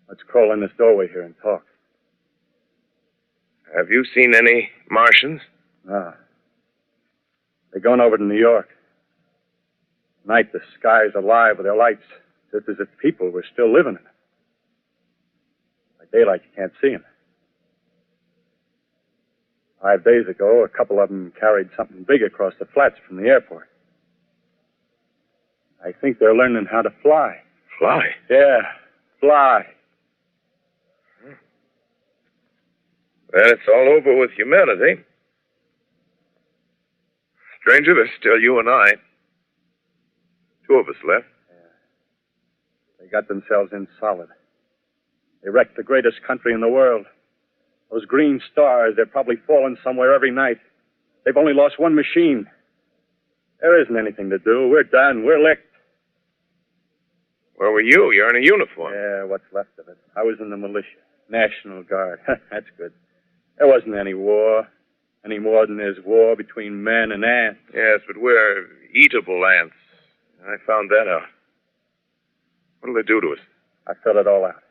Let's crawl in this doorway here and talk. Have you seen any Martians? Ah. They're going over to New York. Night, the sky's alive with their lights, just as if people were still living in it. By daylight, you can't see them. 5 days ago, a couple of them carried something big across the flats from the airport. I think they're learning how to fly. Fly? Yeah, fly. Well, it's all over with humanity. Stranger, there's still you and I. 2 of us left. They got themselves in solid. They wrecked the greatest country in the world. Those green stars, they're probably falling somewhere every night. They've only lost one machine. There isn't anything to do. We're done. We're licked. Where were you? You're in a uniform. Yeah, what's left of it. I was in the militia. National Guard. That's good. There wasn't any war. Any more than there's war between men and ants. Yes, but we're eatable ants. I found that out. What'll they do to us? I filled it all out.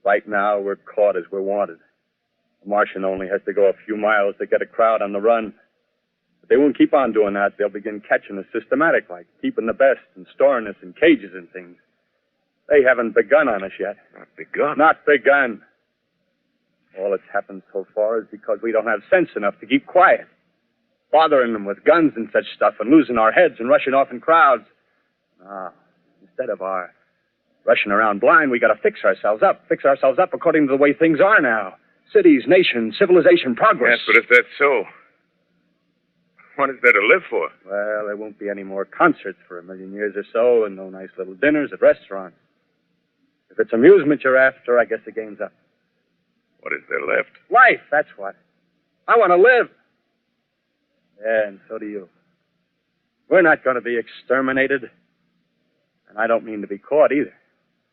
Right now, we're caught as we're wanted. The Martian only has to go a few miles to get a crowd on the run. But they won't keep on doing that. They'll begin catching us systematic, like keeping the best and storing us in cages and things. They haven't begun on us yet. Not begun? Not begun. All that's happened so far is because we don't have sense enough to keep quiet. Bothering them with guns and such stuff and losing our heads and rushing off in crowds. Ah, instead of our rushing around blind, we got to fix ourselves up. Fix ourselves up according to the way things are now. Cities, nations, civilization, progress. Yes, but if that's so, what is there to live for? Well, there won't be any more concerts for a million years or so, and no nice little dinners at restaurants. If it's amusement you're after, I guess the game's up. What is there left? Life, that's what. I want to live. Yeah, and so do you. We're not going to be exterminated. And I don't mean to be caught either.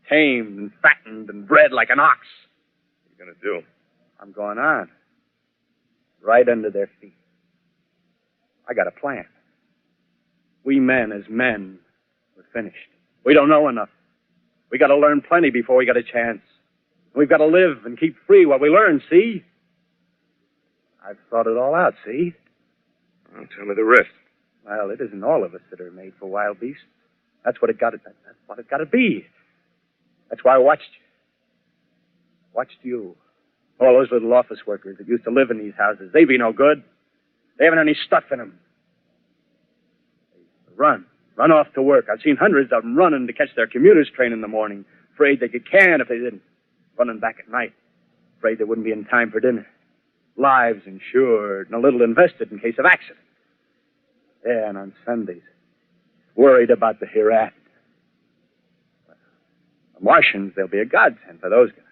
Tamed and fattened and bred like an ox. What are you going to do? I'm going on. Right under their feet. I got a plan. We men, as men, we're finished. We don't know enough. We got to learn plenty before we got a chance. We've got to live and keep free while we learn, see? I've thought it all out, see? Well, tell me the rest. Well, it isn't all of us that are made for wild beasts. That's what it got to be. That's why I watched you. Watched you. All those little office workers that used to live in these houses. They be no good. They haven't any stuff in them. They run off to work. I've seen hundreds of them running to catch their commuter's train in the morning, afraid they get canned if they didn't. Running back at night, afraid they wouldn't be in time for dinner. Lives insured and a little invested in case of accident. Yeah, and on Sundays, worried about the hereafter. The Martians, they'll be a godsend for those guys.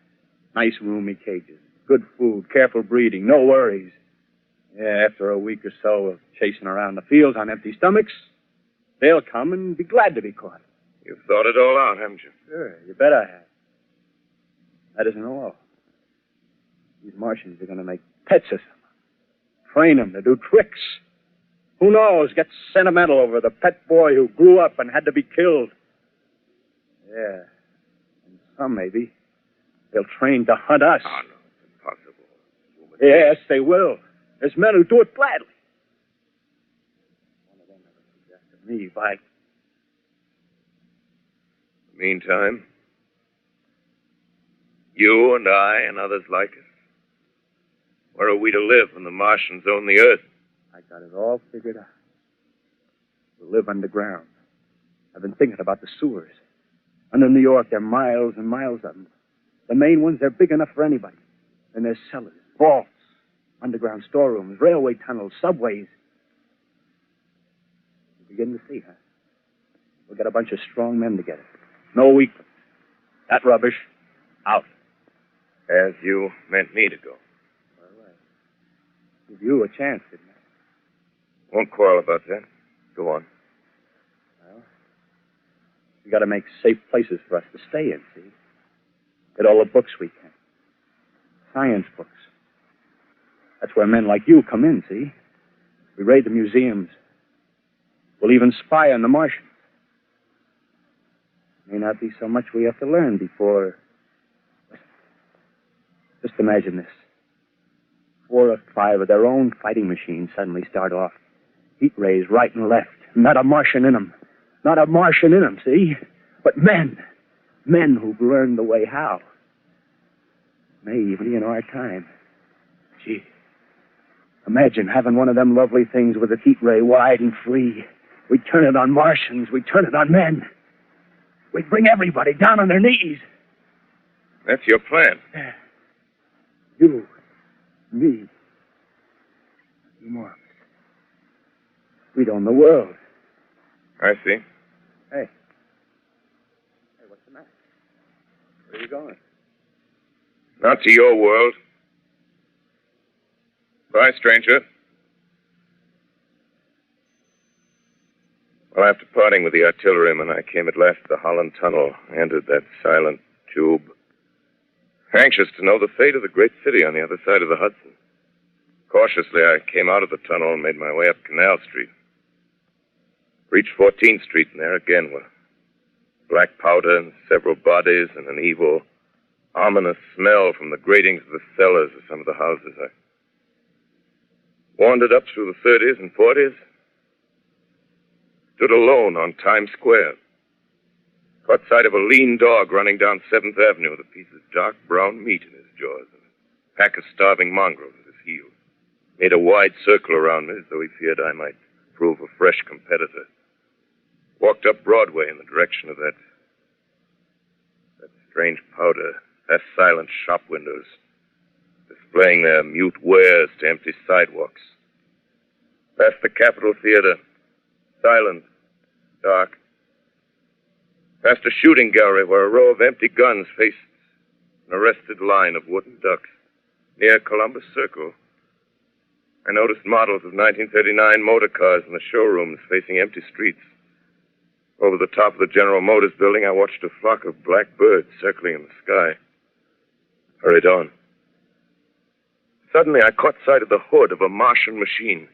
Nice roomy cages, good food, careful breeding, no worries. Yeah, after a week or so of chasing around the fields on empty stomachs, they'll come and be glad to be caught. You've thought it all out, haven't you? Sure, you bet I have. That isn't all. These Martians are going to make pets of them. Train them to do tricks. Who knows, get sentimental over the pet boy who grew up and had to be killed. Yeah. And some, maybe, they'll train to hunt us. Oh, no, it's impossible. Yes, they will. There's men who do it gladly. One of them never suggested me, by... Meantime, you and I and others like us, where are we to live when the Martians own the Earth? I got it all figured out. We'll live underground. I've been thinking about the sewers. Under New York, there are miles and miles of them. The main ones, they're big enough for anybody. And there's cellars, vaults, underground storerooms, railway tunnels, subways. You begin to see, huh? We'll get a bunch of strong men together. No weakness. That rubbish, out. As you meant me to go. All right. Give you a chance, didn't I? Won't quarrel about that. Go on. Well, we got to make safe places for us to stay in, see? Get all the books we can. Science books. That's where men like you come in, see? We raid the museums. We'll even spy on the Martians. May not be so much we have to learn before... Just imagine this. 4 or 5 of their own fighting machines suddenly start off. Heat rays right and left. Not a Martian in them. Not a Martian in them, see? But men. Men who've learned the way how. May even be in our time. Gee. Imagine having one of them lovely things with its heat ray wide and free. We'd turn it on Martians. We'd turn it on men. We'd bring everybody down on their knees. That's your plan. You. Me. More. We'd own the world. I see. Hey. Hey, what's the matter? Where are you going? Not to your world. Bye, stranger. Well, after parting with the artilleryman, I came at last to the Holland Tunnel, entered that silent tube, anxious to know the fate of the great city on the other side of the Hudson. Cautiously, I came out of the tunnel and made my way up Canal Street. Reached 14th Street, and there again were black powder and several bodies and an evil, ominous smell from the gratings of the cellars of some of the houses. I wandered up through the 30s and 40s, stood alone on Times Square, caught sight of a lean dog running down 7th Avenue with a piece of dark brown meat in his jaws and a pack of starving mongrels at his heels. Made a wide circle around me as though he feared I might prove a fresh competitor. Walked up Broadway in the direction of that strange powder, past silent shop windows, displaying their mute wares to empty sidewalks. Past the Capitol Theater, silent, dark. Past a shooting gallery where a row of empty guns faced an arrested line of wooden ducks. Near Columbus Circle, I noticed models of 1939 motor cars in the showrooms facing empty streets. Over the top of the General Motors building, I watched a flock of black birds circling in the sky. Hurried on. Suddenly, I caught sight of the hood of a Martian machine,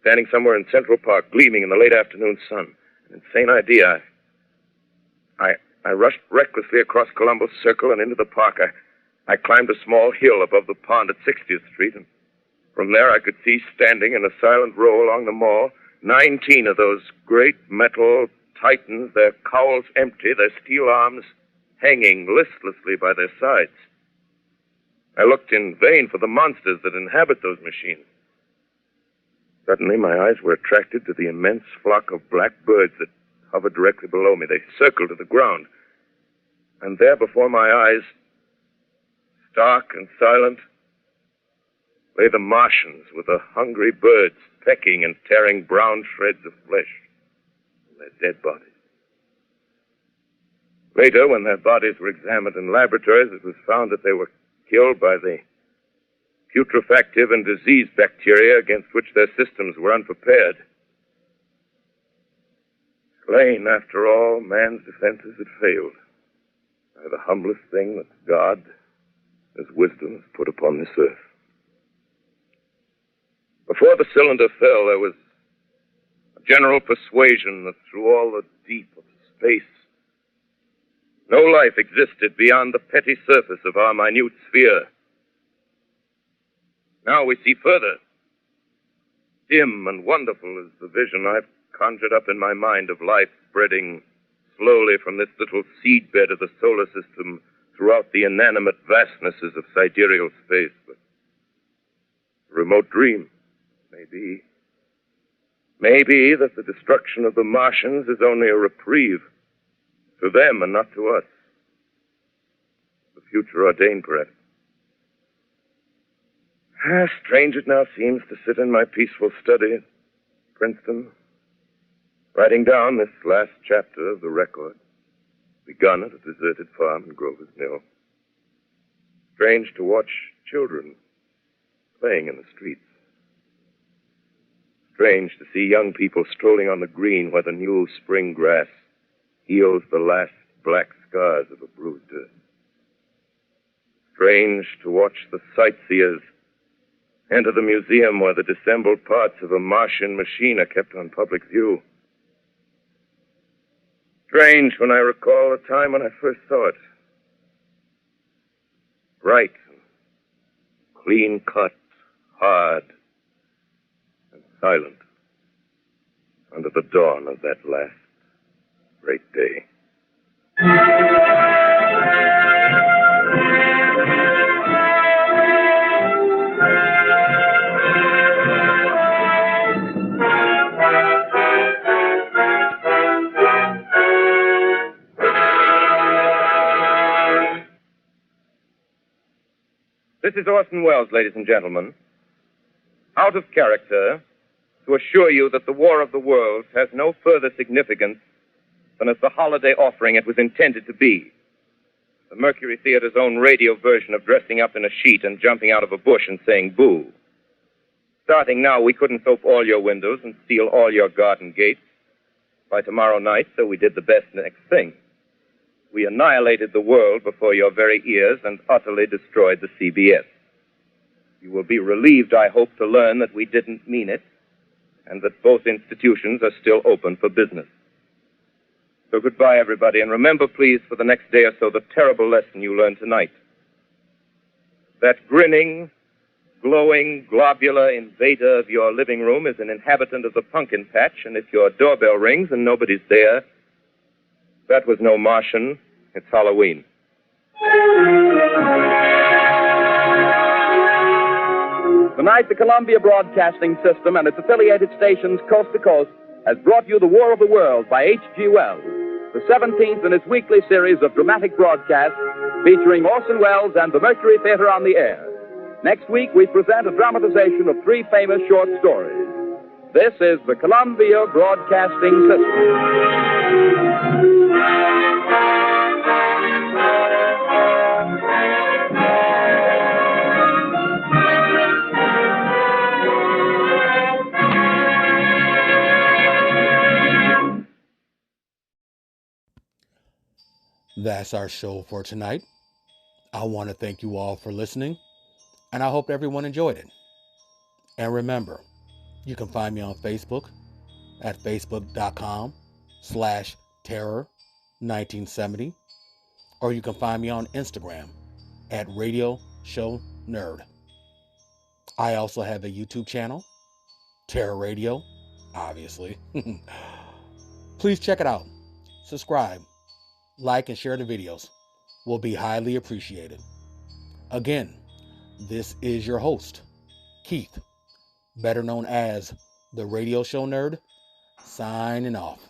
standing somewhere in Central Park, gleaming in the late afternoon sun. An insane idea. I rushed recklessly across Columbus Circle and into the park. I climbed a small hill above the pond at 60th Street, and from there I could see, standing in a silent row along the mall, 19 of those great metal titans, their cowls empty, their steel arms hanging listlessly by their sides. I looked in vain for the monsters that inhabit those machines. Suddenly, my eyes were attracted to the immense flock of black birds that hovered directly below me. They circled to the ground. And there before my eyes, stark and silent, lay the Martians with the hungry birds pecking and tearing brown shreds of flesh from their dead bodies. Later, when their bodies were examined in laboratories, it was found that they were killed by the putrefactive and disease bacteria against which their systems were unprepared. Slain, after all, man's defenses had failed by the humblest thing that God, His wisdom, has put upon this earth. Before the cylinder fell, there was a general persuasion that through all the deep of space, no life existed beyond the petty surface of our minute sphere. Now we see further. Dim and wonderful is the vision I've conjured up in my mind of life spreading slowly from this little seedbed of the solar system throughout the inanimate vastnesses of sidereal space. But a remote dream, maybe. Maybe that the destruction of the Martians is only a reprieve to them and not to us. The future ordained, perhaps. Strange it now seems to sit in my peaceful study at Princeton, writing down this last chapter of the record, begun at a deserted farm in Grover's Mill. Strange to watch children playing in the streets. Strange to see young people strolling on the green where the new spring grass heals the last black scars of a bruised earth. Strange to watch the sightseers enter the museum where the dissembled parts of a Martian machine are kept on public view. Strange when I recall the time when I first saw it. Bright, clean cut, hard, and silent under the dawn of that last great day. This is Orson Welles, ladies and gentlemen. Out of character, to assure you that the War of the Worlds has no further significance than as the holiday offering it was intended to be. The Mercury Theater's own radio version of dressing up in a sheet and jumping out of a bush and saying boo. Starting now, we couldn't soap all your windows and seal all your garden gates. By tomorrow night, so we did the best next thing. We annihilated the world before your very ears and utterly destroyed the CBS. You will be relieved, I hope, to learn that we didn't mean it, and that both institutions are still open for business. So goodbye, everybody, and remember, please, for the next day or so, the terrible lesson you learned tonight. That grinning, glowing, globular invader of your living room is an inhabitant of the pumpkin patch, and if your doorbell rings and nobody's there, that was no Martian. It's Halloween. Tonight, the Columbia Broadcasting System and its affiliated stations coast to coast has brought you The War of the Worlds by H.G. Wells, the 17th in its weekly series of dramatic broadcasts featuring Orson Welles and the Mercury Theater on the air. Next week, we present a dramatization of 3 famous short stories. This is the Columbia Broadcasting System. That's our show for tonight. I want to thank you all for listening, and I hope everyone enjoyed it. And remember, you can find me on Facebook at facebook.com/terror1970, or you can find me on Instagram at Radio Show Nerd. I also have a YouTube channel, Terror Radio, obviously. Please check it out. Subscribe, like, and share the videos. Will be highly appreciated. Again, this is your host, Keith, better known as the Radio Show Nerd, signing off.